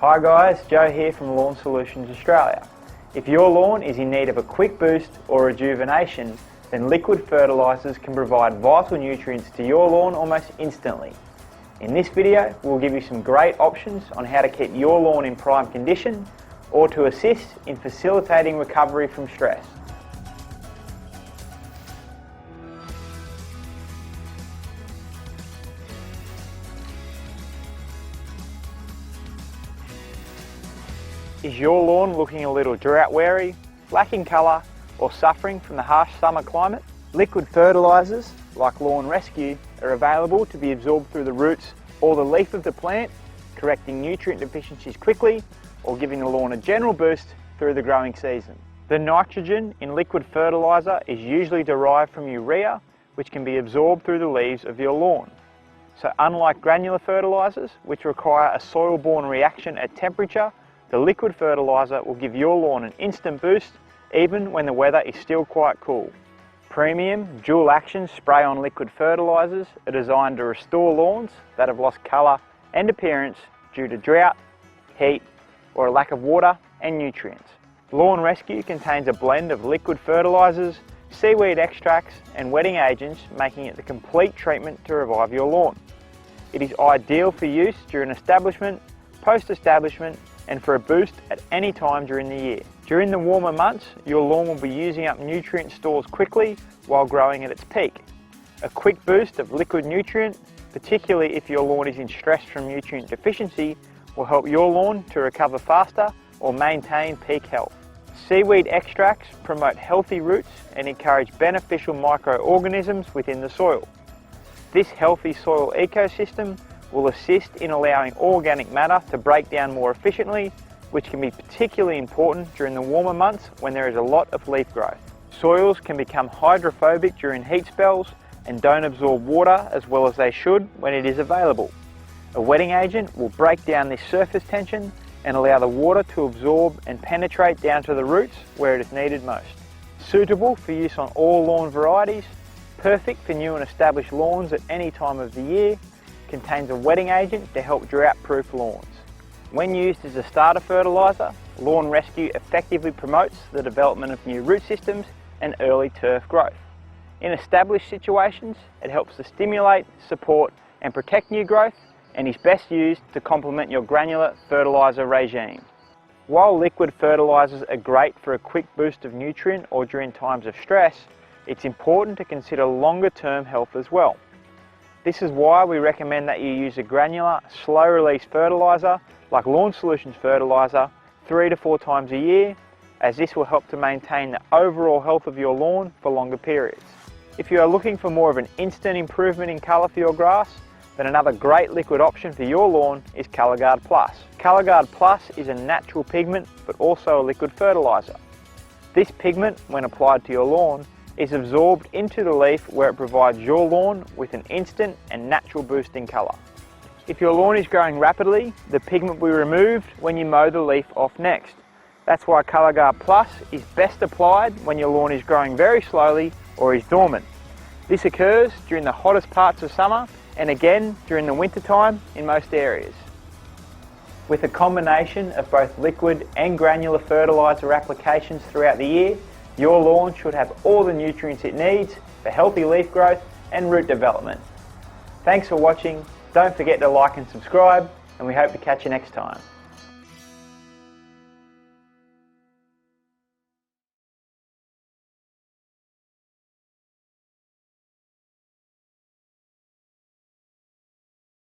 Hi guys, Joe here from Lawn Solutions Australia. If your lawn is in need of a quick boost or rejuvenation, then Liquid Fertilisers can provide vital nutrients to your lawn almost instantly. In this video, we'll give you some great options on how to keep your lawn in prime condition or to assist in facilitating recovery from stress. Is your lawn looking a little drought weary, lacking colour or suffering from the harsh summer climate? Liquid fertilisers like Lawn Rescue are available to be absorbed through the roots or the leaf of the plant, correcting nutrient deficiencies quickly or giving the lawn a general boost through the growing season. The nitrogen in liquid fertiliser is usually derived from urea, which can be absorbed through the leaves of your lawn. So unlike granular fertilisers, which require a soil-borne reaction at temperature, the liquid fertiliser will give your lawn an instant boost even when the weather is still quite cool. Premium dual action spray-on liquid fertilisers are designed to restore lawns that have lost colour and appearance due to drought, heat or a lack of water and nutrients. Lawn Rescue contains a blend of liquid fertilisers, seaweed extracts and wetting agents, making it the complete treatment to revive your lawn. It is ideal for use during establishment, post-establishment and for a boost at any time during the year. During the warmer months, your lawn will be using up nutrient stores quickly while growing at its peak. A quick boost of liquid nutrient, particularly if your lawn is in stress from nutrient deficiency, will help your lawn to recover faster or maintain peak health. Seaweed extracts promote healthy roots and encourage beneficial microorganisms within the soil. This healthy soil ecosystem will assist in allowing organic matter to break down more efficiently, which can be particularly important during the warmer months when there is a lot of leaf growth. Soils can become hydrophobic during heat spells and don't absorb water as well as they should when it is available. A wetting agent will break down this surface tension and allow the water to absorb and penetrate down to the roots where it is needed most. Suitable for use on all lawn varieties, perfect for new and established lawns at any time of the year, contains a wetting agent to help drought-proof lawns. When used as a starter fertiliser, Lawn Rescue effectively promotes the development of new root systems and early turf growth. In established situations, it helps to stimulate, support and protect new growth and is best used to complement your granular fertiliser regime. While liquid fertilisers are great for a quick boost of nutrient or during times of stress, it's important to consider longer-term health as well. This is why we recommend that you use a granular, slow-release fertiliser like Lawn Solutions fertiliser 3 to 4 times a year, as this will help to maintain the overall health of your lawn for longer periods. If you are looking for more of an instant improvement in colour for your grass, then another great liquid option for your lawn is ColourGuard Plus. ColourGuard Plus is a natural pigment but also a liquid fertiliser. This pigment, when applied to your lawn, is absorbed into the leaf where it provides your lawn with an instant and natural boost in colour. If your lawn is growing rapidly, the pigment will be removed when you mow the leaf off next. That's why ColourGuard Plus is best applied when your lawn is growing very slowly or is dormant. This occurs during the hottest parts of summer and again during the winter time in most areas. With a combination of both liquid and granular fertiliser applications throughout the year, your lawn should have all the nutrients it needs for healthy leaf growth and root development. Thanks for watching, don't forget to like and subscribe, and we hope to catch you next time.